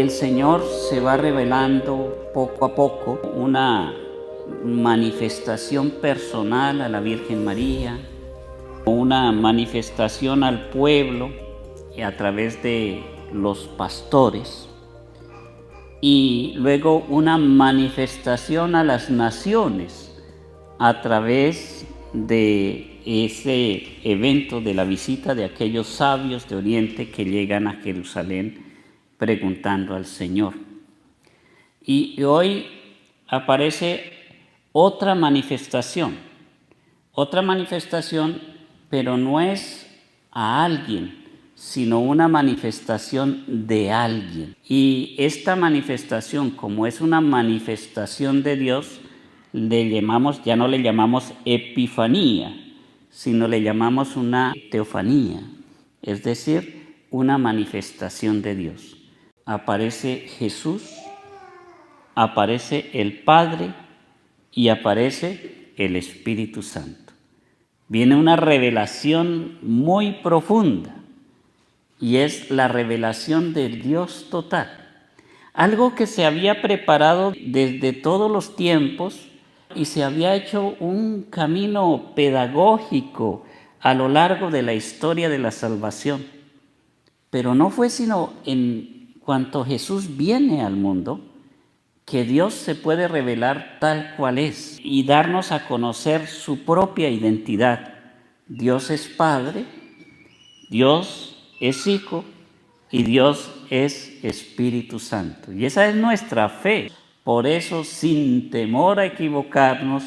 el Señor se va revelando poco a poco una manifestación personal a la Virgen María, una manifestación al pueblo a través de los pastores y luego una manifestación a las naciones a través de ese evento de la visita de aquellos sabios de Oriente que llegan a Jerusalén preguntando al Señor. Y hoy aparece otra manifestación, pero no es a alguien, sino una manifestación de alguien. Y esta manifestación, como es una manifestación de Dios, ya no le llamamos epifanía, sino le llamamos una teofanía, es decir, una manifestación de Dios. Aparece Jesús, aparece el Padre y aparece el Espíritu Santo. Viene una revelación muy profunda y es la revelación del Dios total. Algo que se había preparado desde todos los tiempos y se había hecho un camino pedagógico a lo largo de la historia de la salvación. Pero no fue sino en cuanto Jesús viene al mundo que Dios se puede revelar tal cual es y darnos a conocer su propia identidad. Dios es Padre, Dios es Hijo y Dios es Espíritu Santo. Y esa es nuestra fe. Por eso, sin temor a equivocarnos,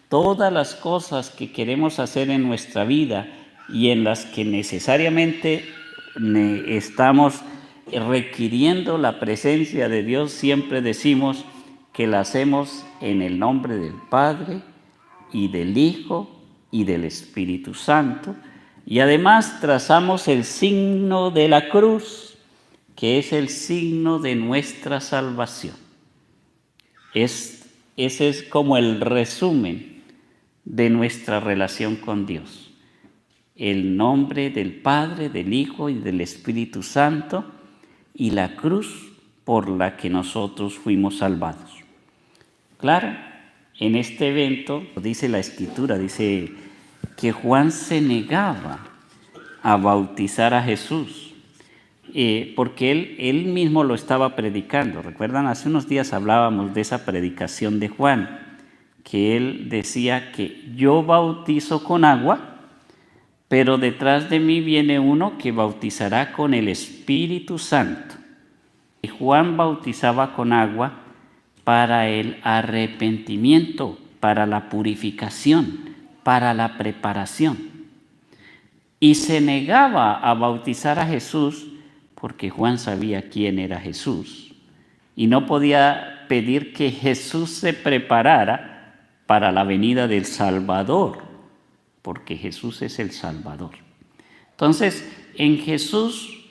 todas las cosas que queremos hacer en nuestra vida y en las que necesariamente estamos requiriendo la presencia de Dios, siempre decimos que la hacemos en el nombre del Padre y del Hijo y del Espíritu Santo. Y además trazamos el signo de la cruz, que es el signo de nuestra salvación. Ese es como el resumen de nuestra relación con Dios. El nombre del Padre, del Hijo y del Espíritu Santo y la cruz por la que nosotros fuimos salvados. Claro, en este evento, dice la Escritura, dice que Juan se negaba a bautizar a Jesús, porque él mismo lo estaba predicando. ¿Recuerdan? Hace unos días hablábamos de esa predicación de Juan, que él decía que yo bautizo con agua, pero detrás de mí viene uno que bautizará con el Espíritu Santo. Y Juan bautizaba con agua para el arrepentimiento, para la purificación, para la preparación. Y se negaba a bautizar a Jesús porque Juan sabía quién era Jesús y no podía pedir que Jesús se preparara para la venida del Salvador, porque Jesús es el Salvador. Entonces, en Jesús,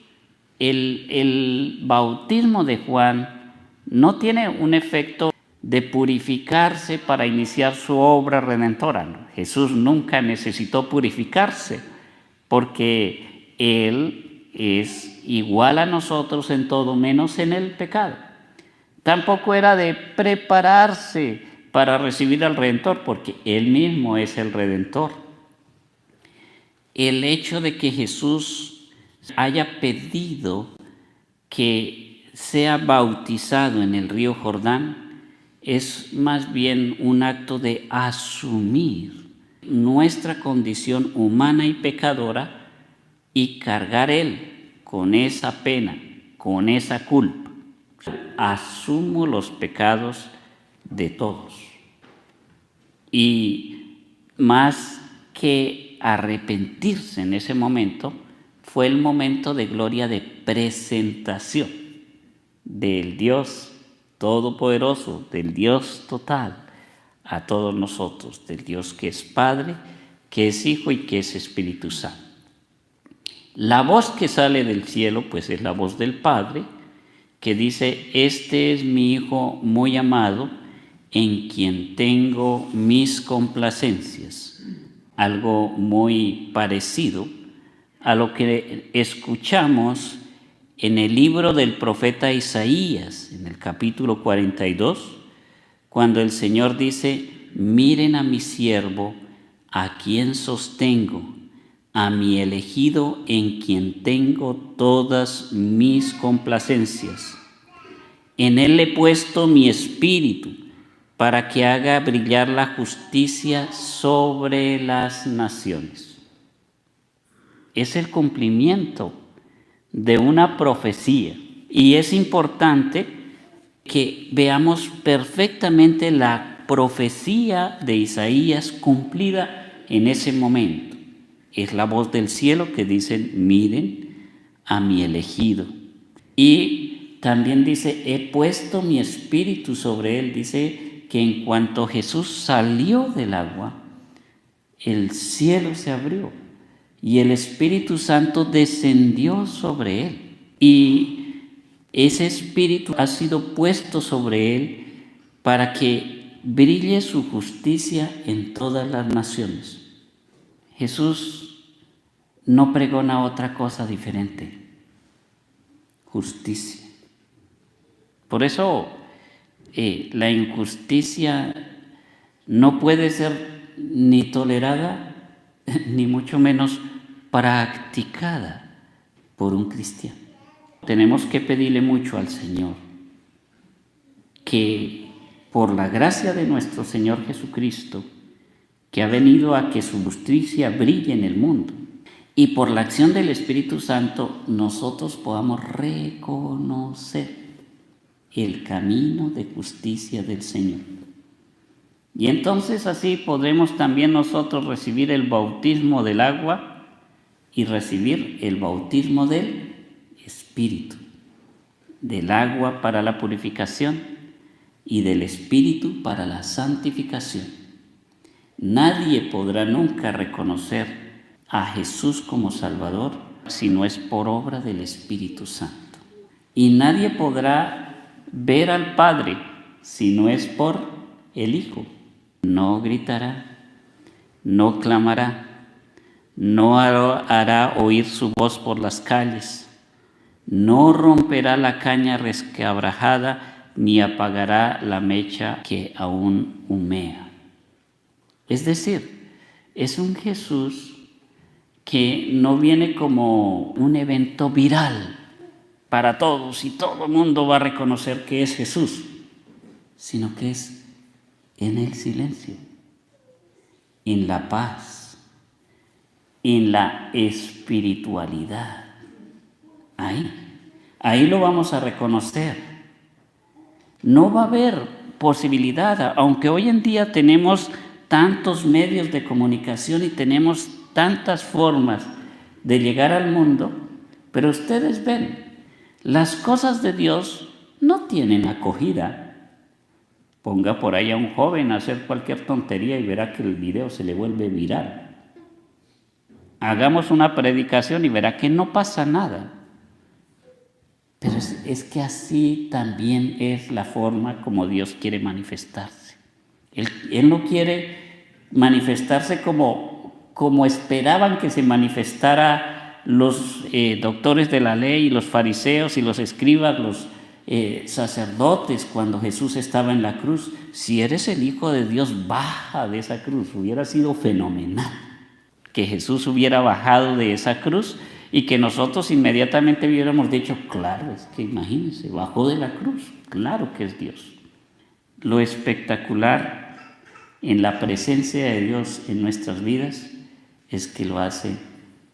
el bautismo de Juan no tiene un efecto de purificarse para iniciar su obra redentora. No. Jesús nunca necesitó purificarse porque Él es igual a nosotros en todo, menos en el pecado. Tampoco era de prepararse para recibir al Redentor, porque Él mismo es el Redentor. El hecho de que Jesús haya pedido que sea bautizado en el río Jordán es más bien un acto de asumir nuestra condición humana y pecadora y cargar Él con esa pena, con esa culpa. Asumo los pecados de todos. Y más que arrepentirse en ese momento, fue el momento de gloria de presentación del Dios Todopoderoso, del Dios total, a todos nosotros, del Dios que es Padre, que es Hijo y que es Espíritu Santo. La voz que sale del cielo, pues es la voz del Padre, que dice: este es mi Hijo muy amado, en quien tengo mis complacencias. Algo muy parecido a lo que escuchamos en el libro del profeta Isaías, en el capítulo 42, cuando el Señor dice: miren a mi siervo, a quien sostengo, a mi elegido en quien tengo todas mis complacencias. En él he puesto mi espíritu para que haga brillar la justicia sobre las naciones. Es el cumplimiento de una profecía, y es importante que veamos perfectamente la profecía de Isaías cumplida en ese momento. Es la voz del cielo que dice: miren a mi elegido. Y también dice: he puesto mi espíritu sobre él. Dice que en cuanto Jesús salió del agua, el cielo se abrió y el Espíritu Santo descendió sobre él. Y ese Espíritu ha sido puesto sobre él para que brille su justicia en todas las naciones. Jesús no pregona otra cosa diferente: justicia. Por eso la injusticia no puede ser ni tolerada, ni mucho menos practicada por un cristiano. Tenemos que pedirle mucho al Señor que, por la gracia de nuestro Señor Jesucristo, que ha venido a que su justicia brille en el mundo, y por la acción del Espíritu Santo, nosotros podamos reconocer el camino de justicia del Señor. Y entonces así podremos también nosotros recibir el bautismo del agua y recibir el bautismo del Espíritu, del agua para la purificación y del Espíritu para la santificación. Nadie podrá nunca reconocer a Jesús como Salvador si no es por obra del Espíritu Santo. Y nadie podrá ver al Padre si no es por el Hijo. No gritará, no clamará, no hará oír su voz por las calles, no romperá la caña resquebrajada, ni apagará la mecha que aún humea. Es decir, es un Jesús que no viene como un evento viral para todos y todo el mundo va a reconocer que es Jesús, sino que es en el silencio, en la paz, en la espiritualidad. Ahí lo vamos a reconocer. No va a haber posibilidad, aunque hoy en día tenemos tantos medios de comunicación y tenemos tantas formas de llegar al mundo, pero ustedes ven, las cosas de Dios no tienen acogida. Ponga por ahí a un joven a hacer cualquier tontería y verá que el video se le vuelve viral. Hagamos una predicación y verá que no pasa nada. Pero es que así también es la forma como Dios quiere manifestarse. Él no quiere manifestarse como esperaban que se manifestara los doctores de la ley, los fariseos y los escribas, los sacerdotes cuando Jesús estaba en la cruz. Si eres el Hijo de Dios, baja de esa cruz. Hubiera sido fenomenal que Jesús hubiera bajado de esa cruz y que nosotros inmediatamente hubiéramos dicho: claro, es que imagínense, bajó de la cruz, claro que es Dios. Lo espectacular en la presencia de Dios en nuestras vidas es que lo hace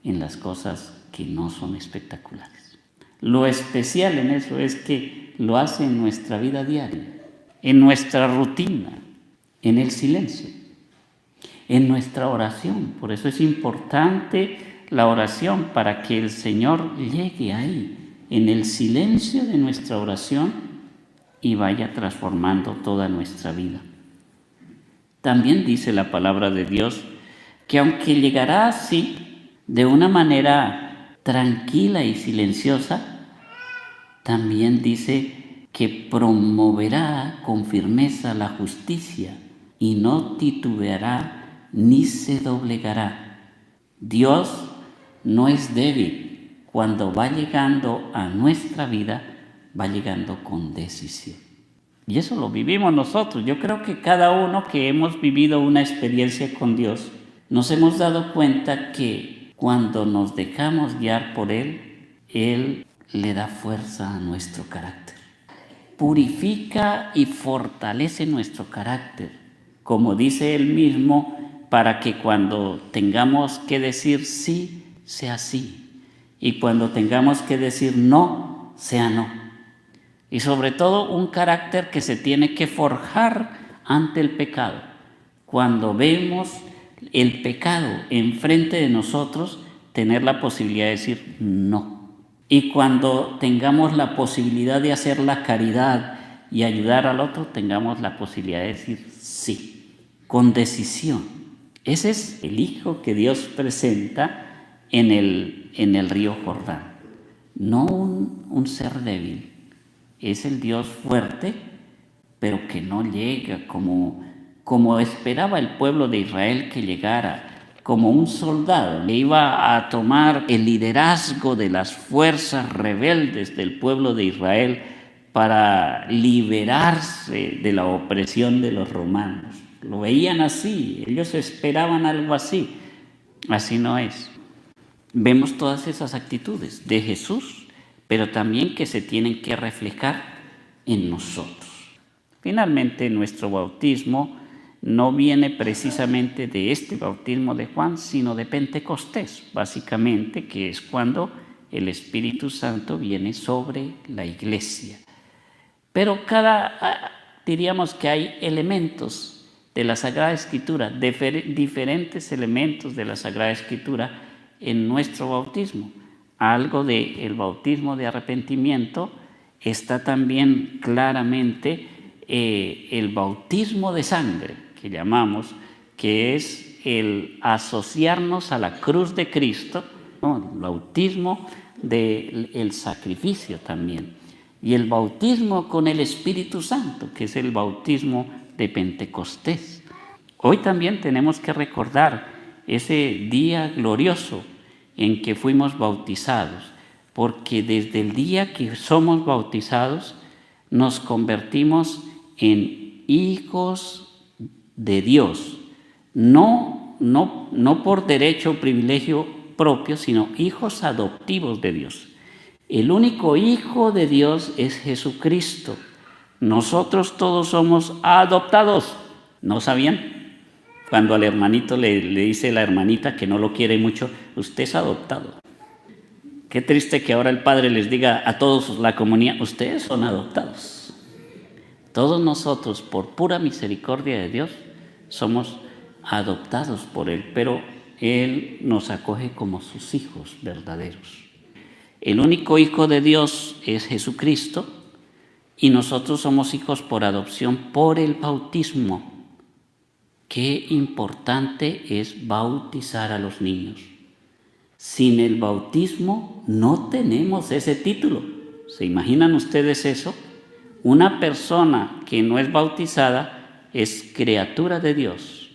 en las cosas que no son espectaculares. Lo especial en eso es que lo hace en nuestra vida diaria, en nuestra rutina, en el silencio, en nuestra oración. Por eso es importante la oración, para que el Señor llegue ahí, en el silencio de nuestra oración, y vaya transformando toda nuestra vida. También dice la palabra de Dios que aunque llegará así, de una manera tranquila y silenciosa, también dice que promoverá con firmeza la justicia y no titubeará ni se doblegará. Dios no es débil cuando va llegando a nuestra vida, va llegando con decisión. Y eso lo vivimos nosotros. Yo creo que cada uno que hemos vivido una experiencia con Dios, nos hemos dado cuenta que cuando nos dejamos guiar por Él le da fuerza a nuestro carácter. Purifica y fortalece nuestro carácter, como dice Él mismo, para que cuando tengamos que decir sí, sea sí. Y cuando tengamos que decir no, sea no. Y sobre todo un carácter que se tiene que forjar ante el pecado. Cuando vemos el pecado enfrente de nosotros, tener la posibilidad de decir no. Y cuando tengamos la posibilidad de hacer la caridad y ayudar al otro, tengamos la posibilidad de decir sí, con decisión. Ese es el Hijo que Dios presenta en el río Jordán. No un ser débil, es el Dios fuerte, pero que no llega como esperaba el pueblo de Israel que llegara, como un soldado. Le iba a tomar el liderazgo de las fuerzas rebeldes del pueblo de Israel para liberarse de la opresión de los romanos. Lo veían así, ellos esperaban algo así. Así no es. Vemos todas esas actitudes de Jesús, pero también que se tienen que reflejar en nosotros. Finalmente, nuestro bautismo no viene precisamente de este bautismo de Juan, sino de Pentecostés, básicamente, que es cuando el Espíritu Santo viene sobre la iglesia. Pero diríamos que hay elementos de la Sagrada Escritura, diferentes elementos de la Sagrada Escritura en nuestro bautismo. Algo del bautismo de arrepentimiento está también claramente el bautismo de sangre, que llamamos, que es el asociarnos a la cruz de Cristo, ¿no? El bautismo del sacrificio también. Y el bautismo con el Espíritu Santo, que es el bautismo de Pentecostés. Hoy también tenemos que recordar ese día glorioso en que fuimos bautizados, porque desde el día que somos bautizados nos convertimos en hijos de Dios, no por derecho o privilegio propio, sino hijos adoptivos de Dios. El único hijo de Dios es Jesucristo. Nosotros todos somos adoptados. ¿No sabían? Cuando al hermanito le dice la hermanita que no lo quiere mucho, usted es adoptado. Qué triste que ahora el Padre les diga a todos la comunidad, ustedes son adoptados. Todos nosotros, por pura misericordia de Dios, somos adoptados por Él, pero Él nos acoge como sus hijos verdaderos. El único hijo de Dios es Jesucristo y nosotros somos hijos por adopción por el bautismo. Qué importante es bautizar a los niños. Sin el bautismo no tenemos ese título. ¿Se imaginan ustedes eso? Una persona que no es bautizada es criatura de Dios,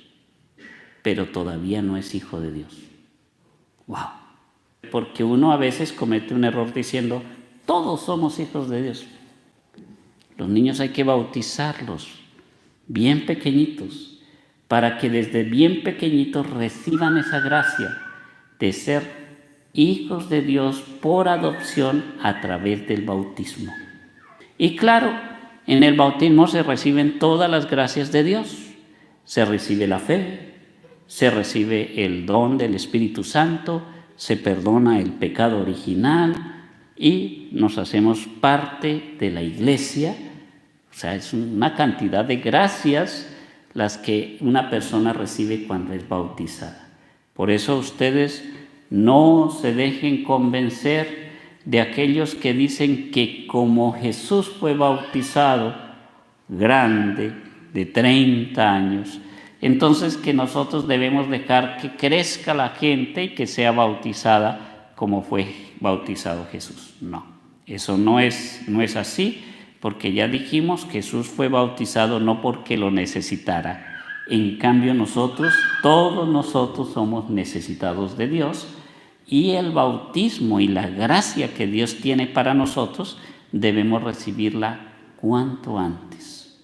pero todavía no es hijo de Dios. ¡Wow! Porque uno a veces comete un error diciendo, todos somos hijos de Dios. Los niños hay que bautizarlos bien pequeñitos, para que desde bien pequeñitos reciban esa gracia de ser hijos de Dios por adopción a través del bautismo. Y claro, en el bautismo se reciben todas las gracias de Dios. Se recibe la fe, se recibe el don del Espíritu Santo, se perdona el pecado original y nos hacemos parte de la iglesia. O sea, es una cantidad de gracias las que una persona recibe cuando es bautizada. Por eso ustedes no se dejen convencer de aquellos que dicen que como Jesús fue bautizado, grande, de 30 años, entonces que nosotros debemos dejar que crezca la gente y que sea bautizada como fue bautizado Jesús. No, eso no es así. Porque ya dijimos que Jesús fue bautizado no porque lo necesitara. En cambio todos nosotros somos necesitados de Dios Y el bautismo y la gracia que Dios tiene para nosotros debemos recibirla cuanto antes.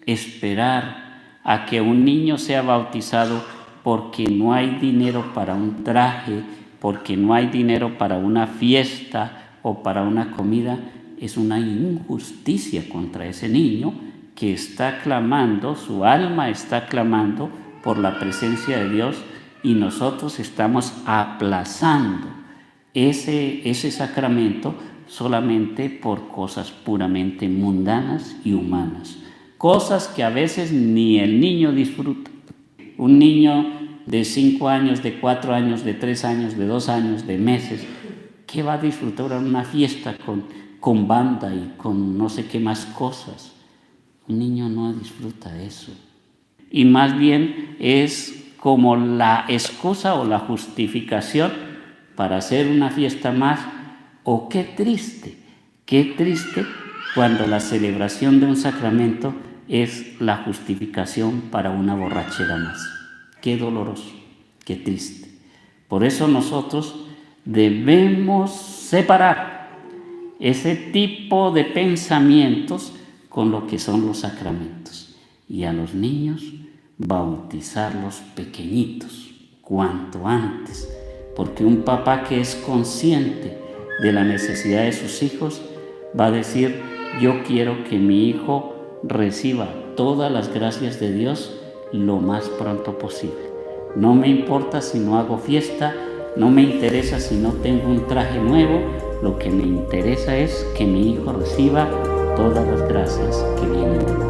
Esperar a que un niño sea bautizado porque no hay dinero para un traje, porque no hay dinero para una fiesta o para una comida, es una injusticia contra ese niño que está clamando, su alma está clamando por la presencia de Dios, y nosotros estamos aplazando ese sacramento solamente por cosas puramente mundanas y humanas, cosas que a veces ni el niño disfruta. Un niño de 5 años, de 4 años, de 3 años, de 2 años, de meses, ¿qué va a disfrutar en una fiesta con banda y con no sé qué más cosas? Un niño no disfruta eso. Y más bien es como la excusa o la justificación para hacer una fiesta más. O qué triste cuando la celebración de un sacramento es la justificación para una borrachera más. Qué doloroso, qué triste. Por eso nosotros debemos separar ese tipo de pensamientos con lo que son los sacramentos, y a los niños bautizarlos pequeñitos cuanto antes, porque un papá que es consciente de la necesidad de sus hijos va a decir: yo quiero que mi hijo reciba todas las gracias de Dios lo más pronto posible. No me importa si no hago fiesta, no me interesa si no tengo un traje nuevo, lo que me interesa es que mi hijo reciba todas las gracias que vienen de Dios.